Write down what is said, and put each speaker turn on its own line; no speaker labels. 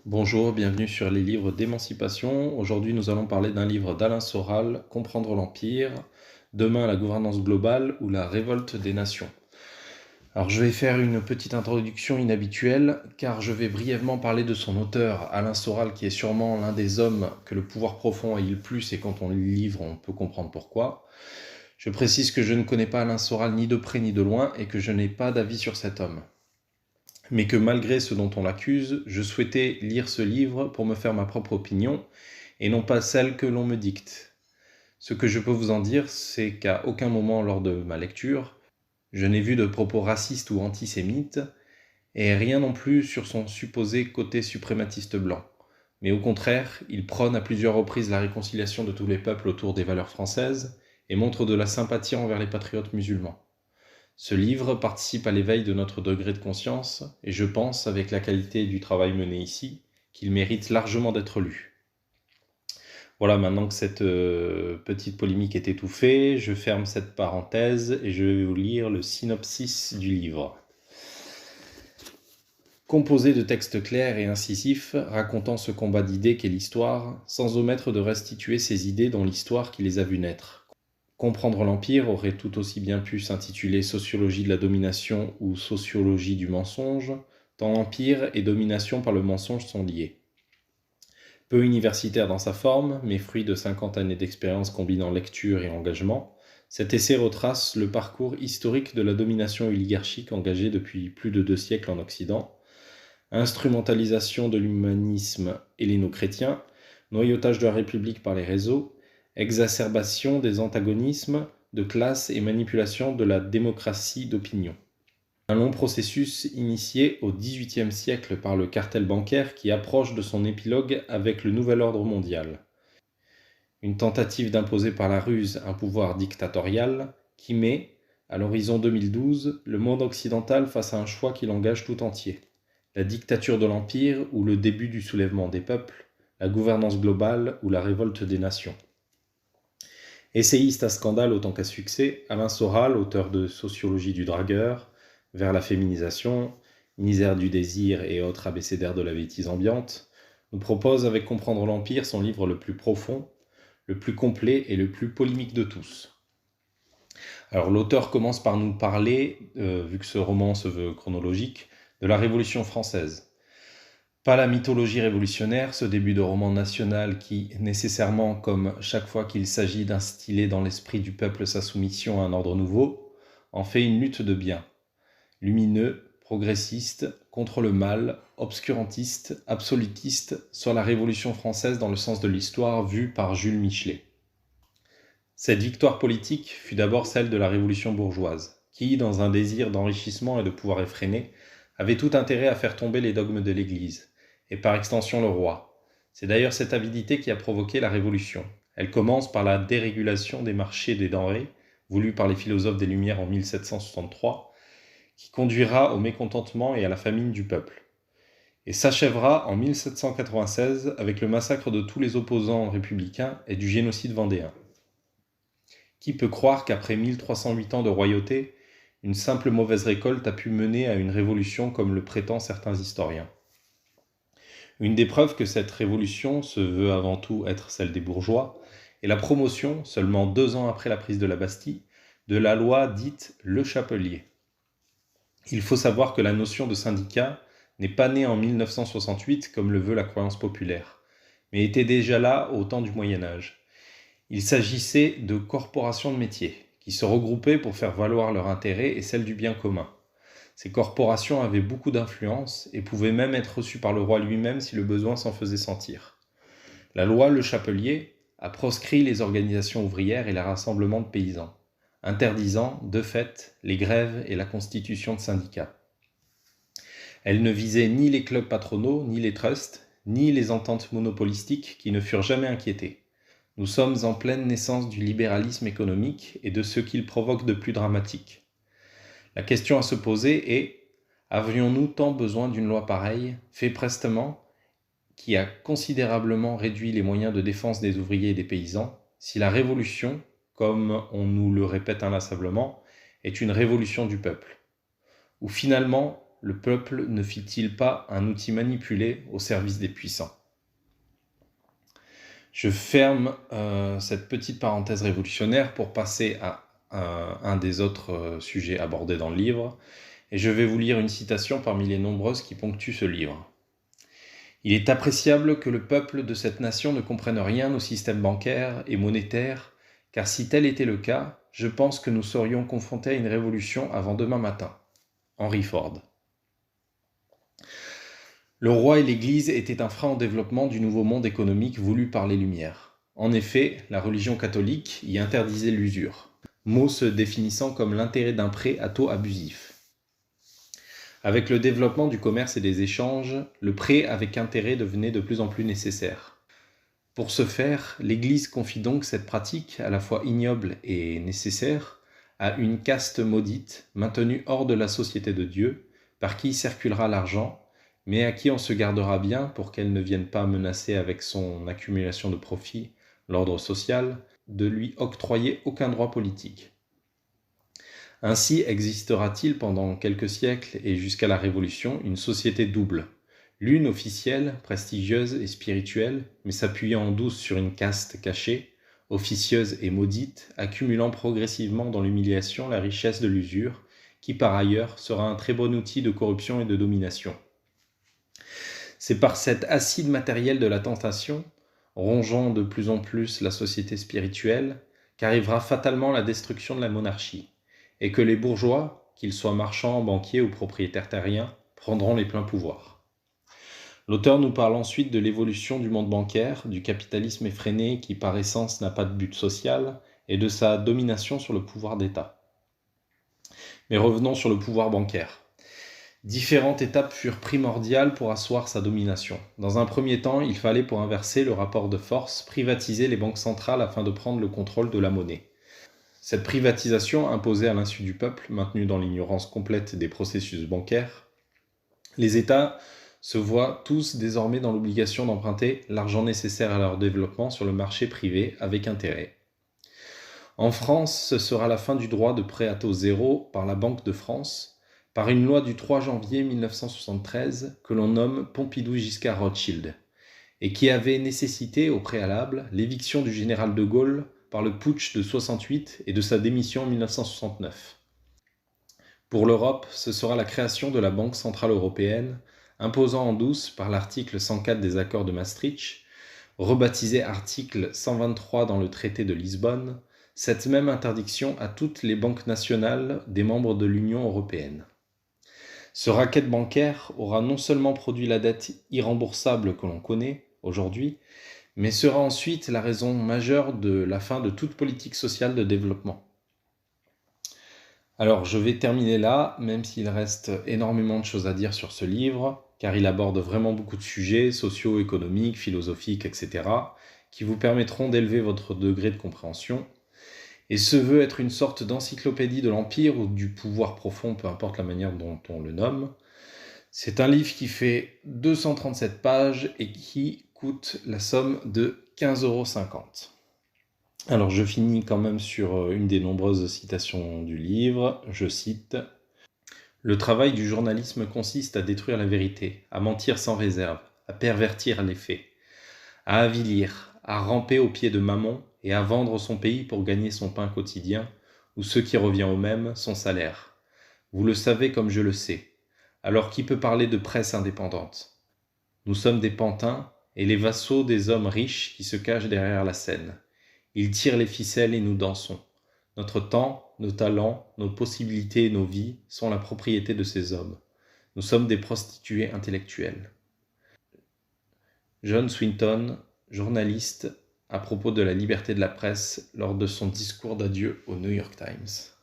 Bonjour, bienvenue sur les livres d'émancipation. Aujourd'hui, nous allons parler d'un livre d'Alain Soral, Comprendre l'Empire, demain la gouvernance globale ou la révolte des nations. Alors, je vais faire une petite introduction inhabituelle, car je vais brièvement parler de son auteur, Alain Soral, qui est sûrement l'un des hommes que le pouvoir profond haït le plus, et quand on lit le livre, on peut comprendre pourquoi. Je précise que je ne connais pas Alain Soral ni de près ni de loin, et que je n'ai pas d'avis sur cet homme. Mais que malgré ce dont on l'accuse, je souhaitais lire ce livre pour me faire ma propre opinion, et non pas celle que l'on me dicte. Ce que je peux vous en dire, c'est qu'à aucun moment lors de ma lecture, je n'ai vu de propos racistes ou antisémites, et rien non plus sur son supposé côté suprématiste blanc. Mais au contraire, il prône à plusieurs reprises la réconciliation de tous les peuples autour des valeurs françaises, et montre de la sympathie envers les patriotes musulmans. Ce livre participe à l'éveil de notre degré de conscience, et je pense, avec la qualité du travail mené ici, qu'il mérite largement d'être lu. Voilà, maintenant que cette petite polémique est étouffée, je ferme cette parenthèse et je vais vous lire le synopsis du livre. Composé de textes clairs et incisifs, racontant ce combat d'idées qu'est l'histoire, sans omettre de restituer ces idées dans l'histoire qui les a vues naître. Comprendre l'Empire aurait tout aussi bien pu s'intituler Sociologie de la domination ou Sociologie du mensonge, tant l'Empire et domination par le mensonge sont liés. Peu universitaire dans sa forme, mais fruit de 50 années d'expérience combinant lecture et engagement, cet essai retrace le parcours historique de la domination oligarchique engagée depuis plus de 2 siècles en Occident, instrumentalisation de l'humanisme helléno-chrétien, noyautage de la République par les réseaux, exacerbation des antagonismes de classe et manipulation de la démocratie d'opinion. Un long processus initié au XVIIIe siècle par le cartel bancaire qui approche de son épilogue avec le nouvel ordre mondial. Une tentative d'imposer par la ruse un pouvoir dictatorial qui met, à l'horizon 2012, le monde occidental face à un choix qui l'engage tout entier. La dictature de l'Empire ou le début du soulèvement des peuples, la gouvernance globale ou la révolte des nations. Essayiste à scandale autant qu'à succès, Alain Soral, auteur de Sociologie du dragueur, Vers la féminisation, Misère du désir et autres abécédaires de la bêtise ambiante, nous propose avec Comprendre l'Empire son livre le plus profond, le plus complet et le plus polémique de tous. Alors l'auteur commence par nous parler, vu que ce roman se veut chronologique, de la Révolution française. Pas la mythologie révolutionnaire, ce début de roman national qui, nécessairement, comme chaque fois qu'il s'agit d'instiller dans l'esprit du peuple sa soumission à un ordre nouveau, en fait une lutte de biens. Lumineux, progressiste, contre le mal, obscurantiste, absolutiste, sur la Révolution française dans le sens de l'histoire vue par Jules Michelet. Cette victoire politique fut d'abord celle de la Révolution bourgeoise, qui, dans un désir d'enrichissement et de pouvoir effréné, avait tout intérêt à faire tomber les dogmes de l'Église, et par extension le roi. C'est d'ailleurs cette avidité qui a provoqué la Révolution. Elle commence par la dérégulation des marchés des denrées, voulue par les philosophes des Lumières en 1763, qui conduira au mécontentement et à la famine du peuple, et s'achèvera en 1796 avec le massacre de tous les opposants républicains et du génocide vendéen. Qui peut croire qu'après 1308 ans de royauté, une simple mauvaise récolte a pu mener à une révolution comme le prétendent certains historiens ? Une des preuves que cette révolution se veut avant tout être celle des bourgeois est la promotion, seulement 2 ans après la prise de la Bastille, de la loi dite Le Chapelier. Il faut savoir que la notion de syndicat n'est pas née en 1968 comme le veut la croyance populaire, mais était déjà là au temps du Moyen-Âge. Il s'agissait de corporations de métiers, qui se regroupaient pour faire valoir leur intérêt et celle du bien commun. Ces corporations avaient beaucoup d'influence et pouvaient même être reçues par le roi lui-même si le besoin s'en faisait sentir. La loi Le Chapelier a proscrit les organisations ouvrières et les rassemblements de paysans, interdisant, de fait, les grèves et la constitution de syndicats. Elle ne visait ni les clubs patronaux, ni les trusts, ni les ententes monopolistiques qui ne furent jamais inquiétées. Nous sommes en pleine naissance du libéralisme économique et de ce qu'il provoque de plus dramatique. La question à se poser est, avions-nous tant besoin d'une loi pareille, fait prestement, qui a considérablement réduit les moyens de défense des ouvriers et des paysans, si la révolution, comme on nous le répète inlassablement, est une révolution du peuple ? Ou finalement, le peuple ne fit-il pas un outil manipulé au service des puissants ? Je ferme cette petite parenthèse révolutionnaire pour passer à un des autres sujets abordés dans le livre, et je vais vous lire une citation parmi les nombreuses qui ponctuent ce livre. « Il est appréciable que le peuple de cette nation ne comprenne rien au système bancaire et monétaire, car si tel était le cas, je pense que nous serions confrontés à une révolution avant demain matin. » Henry Ford. Le roi et l'Église étaient un frein au développement du nouveau monde économique voulu par les Lumières. En effet, la religion catholique y interdisait l'usure, mot se définissant comme l'intérêt d'un prêt à taux abusif. Avec le développement du commerce et des échanges, le prêt avec intérêt devenait de plus en plus nécessaire. Pour ce faire, l'Église confie donc cette pratique, à la fois ignoble et nécessaire, à une caste maudite, maintenue hors de la société de Dieu, par qui circulera l'argent, mais à qui on se gardera bien pour qu'elle ne vienne pas menacer avec son accumulation de profits l'ordre social, de lui octroyer aucun droit politique. Ainsi existera-t-il pendant quelques siècles et jusqu'à la Révolution une société double, l'une officielle, prestigieuse et spirituelle, mais s'appuyant en douce sur une caste cachée, officieuse et maudite, accumulant progressivement dans l'humiliation la richesse de l'usure, qui par ailleurs sera un très bon outil de corruption et de domination. C'est par cet acide matériel de la tentation, rongeant de plus en plus la société spirituelle, qu'arrivera fatalement la destruction de la monarchie, et que les bourgeois, qu'ils soient marchands, banquiers ou propriétaires terriens, prendront les pleins pouvoirs. L'auteur nous parle ensuite de l'évolution du monde bancaire, du capitalisme effréné qui par essence n'a pas de but social, et de sa domination sur le pouvoir d'État. Mais revenons sur le pouvoir bancaire. Différentes étapes furent primordiales pour asseoir sa domination. Dans un premier temps, il fallait, pour inverser le rapport de force, privatiser les banques centrales afin de prendre le contrôle de la monnaie. Cette privatisation, imposée à l'insu du peuple, maintenu dans l'ignorance complète des processus bancaires, les États se voient tous désormais dans l'obligation d'emprunter l'argent nécessaire à leur développement sur le marché privé avec intérêt. En France, ce sera la fin du droit de prêt à taux zéro par la Banque de France, par une loi du 3 janvier 1973 que l'on nomme Pompidou-Giscard-Rothschild, et qui avait nécessité au préalable l'éviction du général de Gaulle par le putsch de 68 et de sa démission en 1969. Pour l'Europe, ce sera la création de la Banque centrale européenne, imposant en douce par l'article 104 des accords de Maastricht, rebaptisé article 123 dans le traité de Lisbonne, cette même interdiction à toutes les banques nationales des membres de l'Union européenne. Ce racket bancaire aura non seulement produit la dette irremboursable que l'on connaît aujourd'hui, mais sera ensuite la raison majeure de la fin de toute politique sociale de développement. Alors je vais terminer là, même s'il reste énormément de choses à dire sur ce livre, car il aborde vraiment beaucoup de sujets socio-économiques, philosophiques, etc., qui vous permettront d'élever votre degré de compréhension. Et se veut être une sorte d'encyclopédie de l'Empire ou du pouvoir profond, peu importe la manière dont on le nomme. C'est un livre qui fait 237 pages et qui coûte la somme de 15,50 €. Alors je finis quand même sur une des nombreuses citations du livre. Je cite « Le travail du journalisme consiste à détruire la vérité, à mentir sans réserve, à pervertir les faits, à avilir, à ramper au pied de Mammon et à vendre son pays pour gagner son pain quotidien, ou ce qui revient au même, son salaire. Vous le savez comme je le sais. Alors qui peut parler de presse indépendante ? Nous sommes des pantins et les vassaux des hommes riches qui se cachent derrière la scène. Ils tirent les ficelles et nous dansons. Notre temps, nos talents, nos possibilités et nos vies sont la propriété de ces hommes. Nous sommes des prostituées intellectuelles. » John Swinton, journaliste, à propos de la liberté de la presse lors de son discours d'adieu au New York Times.